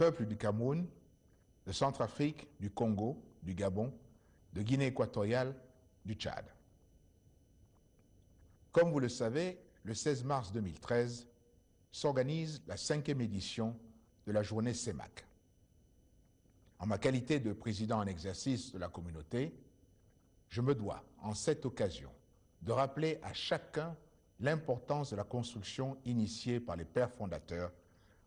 peuples du Cameroun, de Centrafrique, du Congo, du Gabon, de Guinée équatoriale, du Tchad. Comme vous le savez, le 16 mars 2013 s'organise la 5e édition de la journée CEMAC. En ma qualité de président en exercice de la communauté, je me dois, en cette occasion, de rappeler à chacun l'importance de la construction initiée par les pères fondateurs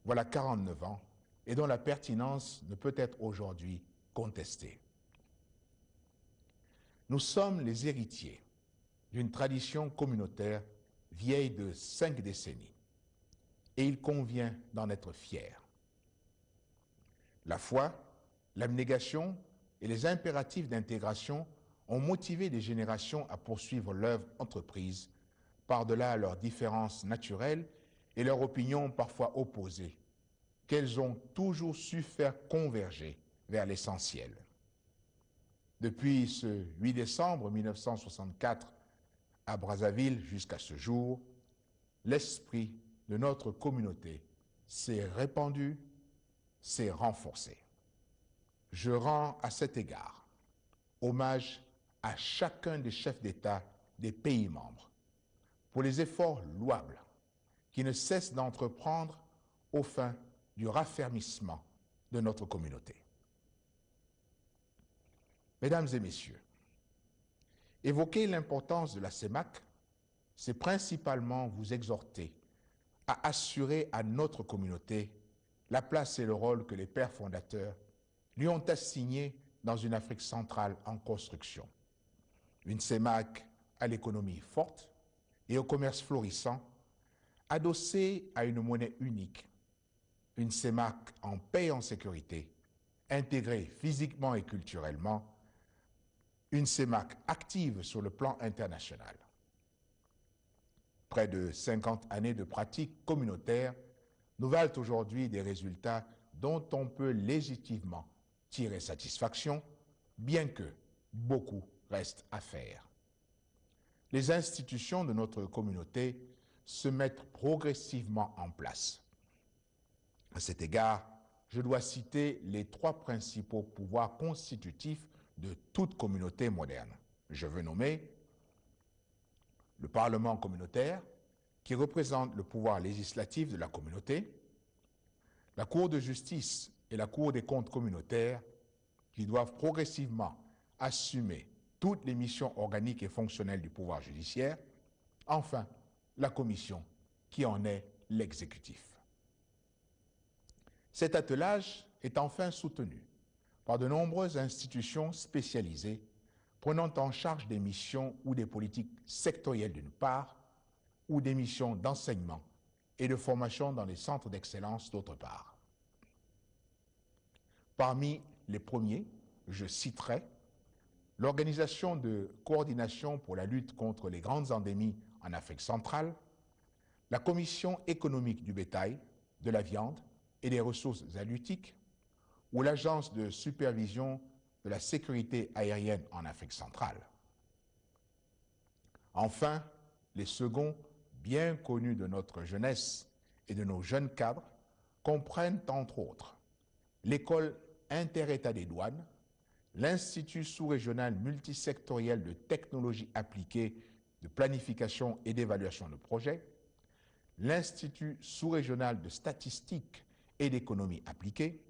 voilà 49 ans et dont la pertinence ne peut être aujourd'hui contestée. Nous sommes les héritiers d'une tradition communautaire vieille de 5 décennies et il convient d'en être fier. La foi, l'abnégation et les impératifs d'intégration ont motivé des générations à poursuivre l'œuvre entreprise par-delà leurs différences naturelles et leurs opinions parfois opposées, qu'elles ont toujours su faire converger vers l'essentiel. Depuis ce 8 décembre 1964 à Brazzaville jusqu'à ce jour, l'esprit de notre communauté s'est répandu, s'est renforcé. Je rends à cet égard hommage à chacun des chefs d'État des pays membres pour les efforts louables qui ne cessent d'entreprendre aux fins du raffermissement de notre communauté. Mesdames et messieurs, évoquer l'importance de la CEMAC, c'est principalement vous exhorter à assurer à notre communauté la place et le rôle que les pères fondateurs lui ont assigné dans une Afrique centrale en construction. Une CEMAC à l'économie forte et au commerce florissant, adossée à une monnaie unique, une CEMAC en paix et en sécurité, intégrée physiquement et culturellement, une CEMAC active sur le plan international. Près de 50 années de pratique communautaire nous valent aujourd'hui des résultats dont on peut légitimement tirer satisfaction, bien que beaucoup reste à faire. Les institutions de notre communauté se mettent progressivement en place. À cet égard, je dois citer les 3 principaux pouvoirs constitutifs de toute communauté moderne. Je veux nommer le Parlement communautaire, qui représente le pouvoir législatif de la communauté, la Cour de justice et la Cour des comptes communautaires, qui doivent progressivement assumer toutes les missions organiques et fonctionnelles du pouvoir judiciaire, enfin, la Commission, qui en est l'exécutif. Cet attelage est enfin soutenu par de nombreuses institutions spécialisées prenant en charge des missions ou des politiques sectorielles d'une part, ou des missions d'enseignement et de formation dans les centres d'excellence d'autre part. Parmi les premiers, je citerai l'Organisation de coordination pour la lutte contre les grandes endémies en Afrique centrale, la Commission économique du bétail, de la viande et des ressources halieutiques, ou l'Agence de supervision de la sécurité aérienne en Afrique centrale. Enfin, les seconds, bien connus de notre jeunesse et de nos jeunes cadres, comprennent entre autres l'École inter-État des douanes, l'Institut sous-régional multisectoriel de technologie appliquée, de planification et d'évaluation de projets, l'Institut sous-régional de statistique et d'économie appliquée,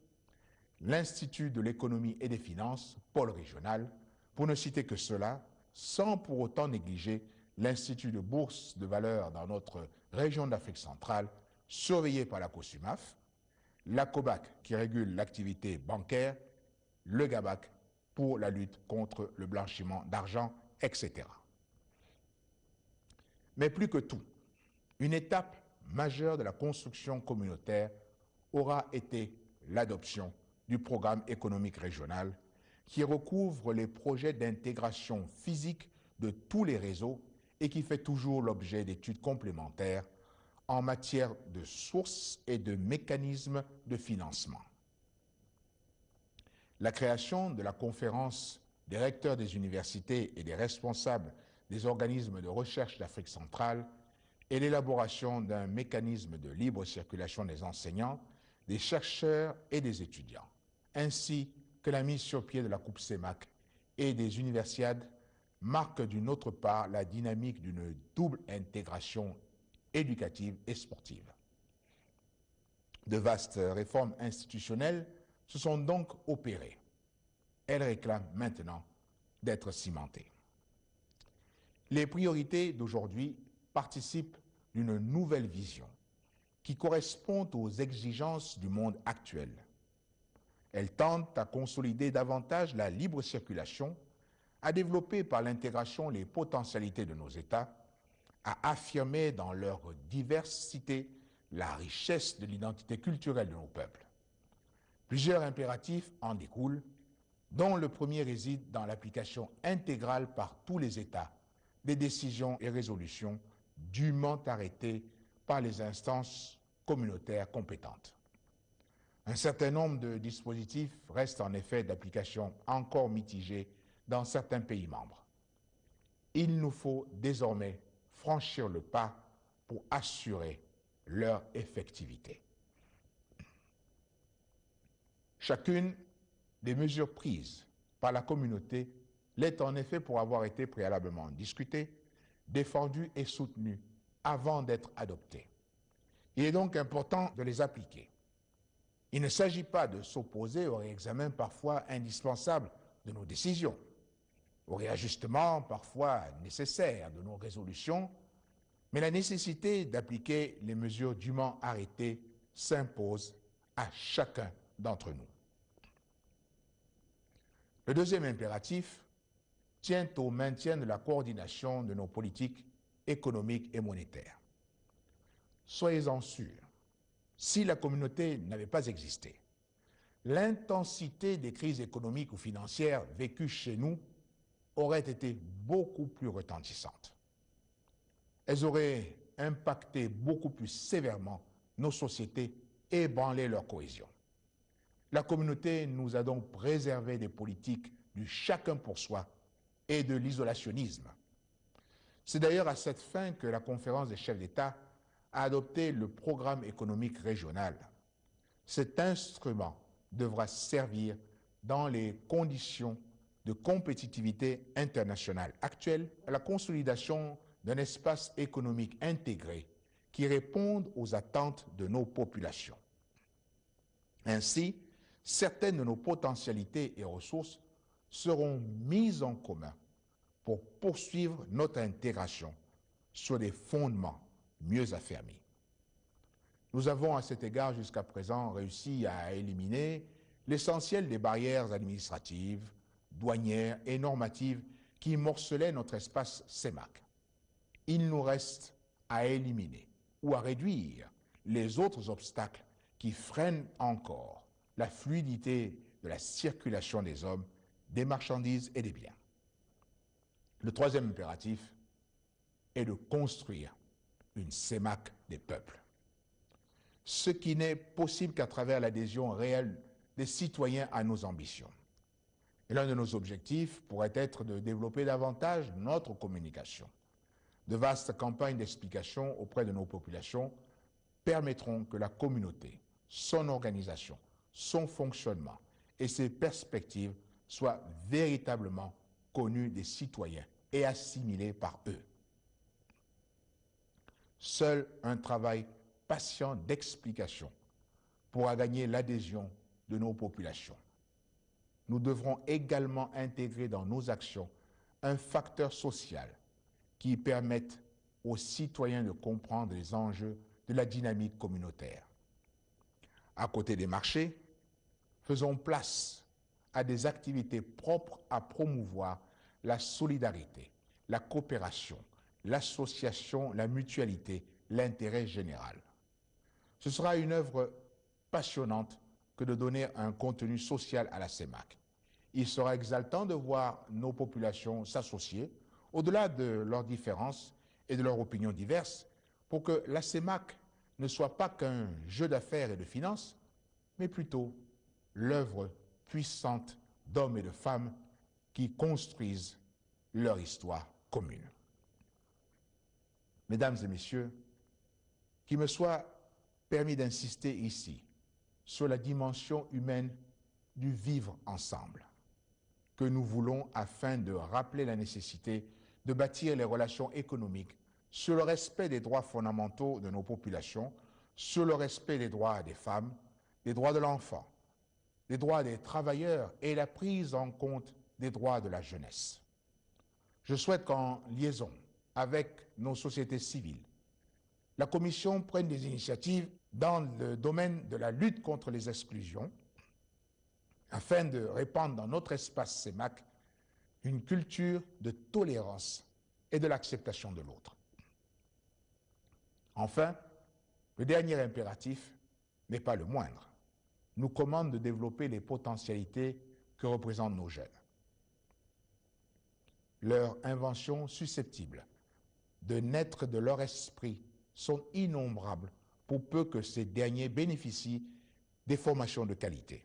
l'Institut de l'économie et des finances, pôle régional, pour ne citer que cela, sans pour autant négliger l'Institut de bourse de valeur dans notre région d'Afrique centrale, surveillé par la COSUMAF, la COBAC qui régule l'activité bancaire, le GABAC pour la lutte contre le blanchiment d'argent, etc. Mais plus que tout, une étape majeure de la construction communautaire aura été l'adoption du programme économique régional qui recouvre les projets d'intégration physique de tous les réseaux et qui fait toujours l'objet d'études complémentaires en matière de sources et de mécanismes de financement. La création de la conférence des recteurs des universités et des responsables des organismes de recherche d'Afrique centrale et l'élaboration d'un mécanisme de libre circulation des enseignants des chercheurs et des étudiants, ainsi que la mise sur pied de la Coupe CEMAC et des universiades marque d'une autre part la dynamique d'une double intégration éducative et sportive. De vastes réformes institutionnelles se sont donc opérées. Elles réclament maintenant d'être cimentées. Les priorités d'aujourd'hui participent d'une nouvelle vision qui correspond aux exigences du monde actuel. Elles tendent à consolider davantage la libre circulation, à développer par l'intégration les potentialités de nos États, à affirmer dans leur diversité la richesse de l'identité culturelle de nos peuples. Plusieurs impératifs en découlent, dont le premier réside dans l'application intégrale par tous les États des décisions et résolutions dûment arrêtées par les instances communautaires compétentes. Un certain nombre de dispositifs restent en effet d'application encore mitigée dans certains pays membres. Il nous faut désormais franchir le pas pour assurer leur effectivité. Chacune des mesures prises par la communauté l'est en effet pour avoir été préalablement discutée, défendue et soutenue avant d'être adoptée. Il est donc important de les appliquer. Il ne s'agit pas de s'opposer au réexamen parfois indispensable de nos décisions, au réajustement parfois nécessaire de nos résolutions, mais la nécessité d'appliquer les mesures dûment arrêtées s'impose à chacun d'entre nous. Le deuxième impératif tient au maintien de la coordination de nos politiques économiques et monétaires. Soyez-en sûrs, si la communauté n'avait pas existé, l'intensité des crises économiques ou financières vécues chez nous aurait été beaucoup plus retentissante. Elles auraient impacté beaucoup plus sévèrement nos sociétés et ébranlé leur cohésion. La communauté nous a donc préservé des politiques du chacun pour soi et de l'isolationnisme. C'est d'ailleurs à cette fin que la conférence des chefs d'État a adopté le programme économique régional. Cet instrument devra servir dans les conditions de compétitivité internationale actuelle à la consolidation d'un espace économique intégré qui réponde aux attentes de nos populations. Ainsi, certaines de nos potentialités et ressources seront mises en commun pour poursuivre notre intégration sur des fondements mieux affermis. Nous avons à cet égard jusqu'à présent réussi à éliminer l'essentiel des barrières administratives, douanières et normatives qui morcelaient notre espace CEMAC. Il nous reste à éliminer ou à réduire les autres obstacles qui freinent encore la fluidité de la circulation des hommes, des marchandises et des biens. Le troisième impératif est de construire une CEMAC des peuples, ce qui n'est possible qu'à travers l'adhésion réelle des citoyens à nos ambitions. Et l'un de nos objectifs pourrait être de développer davantage notre communication. De vastes campagnes d'explication auprès de nos populations permettront que la communauté, son organisation, son fonctionnement et ses perspectives soient véritablement connues des citoyens et assimilées par eux. Seul un travail patient d'explication pourra gagner l'adhésion de nos populations. Nous devrons également intégrer dans nos actions un facteur social qui permette aux citoyens de comprendre les enjeux de la dynamique communautaire. À côté des marchés, faisons place à des activités propres à promouvoir la solidarité, la coopération, l'association, la mutualité, l'intérêt général. Ce sera une œuvre passionnante que de donner un contenu social à la CEMAC. Il sera exaltant de voir nos populations s'associer, au-delà de leurs différences et de leurs opinions diverses, pour que la CEMAC ne soit pas qu'un jeu d'affaires et de finances, mais plutôt l'œuvre puissante d'hommes et de femmes qui construisent leur histoire commune. Mesdames et messieurs, qu'il me soit permis d'insister ici sur la dimension humaine du vivre ensemble que nous voulons afin de rappeler la nécessité de bâtir les relations économiques sur le respect des droits fondamentaux de nos populations, sur le respect des droits des femmes, des droits de l'enfant, des droits des travailleurs et la prise en compte des droits de la jeunesse. Je souhaite qu'en liaison avec nos sociétés civiles, la Commission prenne des initiatives dans le domaine de la lutte contre les exclusions afin de répandre dans notre espace CEMAC une culture de tolérance et de l'acceptation de l'autre. Enfin, le dernier impératif n'est pas le moindre, nous commande de développer les potentialités que représentent nos jeunes. Leurs inventions susceptibles de naître de leur esprit sont innombrables pour peu que ces derniers bénéficient des formations de qualité.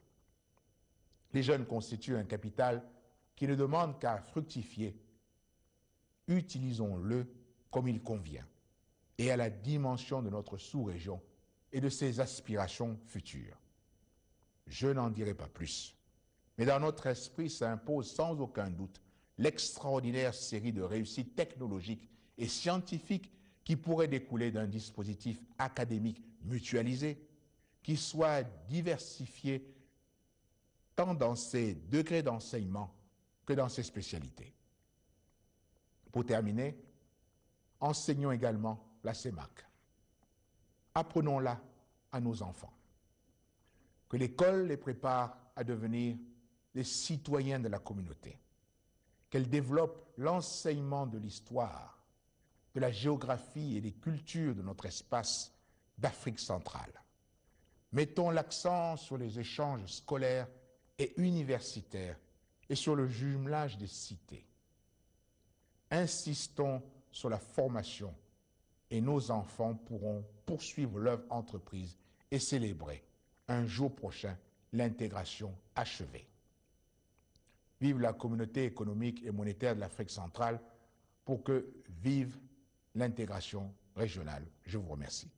Les jeunes constituent un capital qui ne demande qu'à fructifier. Utilisons-le comme il convient et à la dimension de notre sous-région et de ses aspirations futures. Je n'en dirai pas plus, mais dans notre esprit s'impose sans aucun doute l'extraordinaire série de réussites technologiques et scientifiques qui pourraient découler d'un dispositif académique mutualisé, qui soit diversifié tant dans ses degrés d'enseignement que dans ses spécialités. Pour terminer, enseignons également la CEMAC. Apprenons-la à nos enfants. Que l'école les prépare à devenir des citoyens de la communauté. Qu'elle développe l'enseignement de l'histoire, de la géographie et des cultures de notre espace d'Afrique centrale. Mettons l'accent sur les échanges scolaires et universitaires et sur le jumelage des cités. Insistons sur la formation et nos enfants pourront poursuivre leur entreprise et célébrer un jour prochain l'intégration achevée. Vive la communauté économique et monétaire de l'Afrique centrale pour que vive l'intégration régionale. Je vous remercie.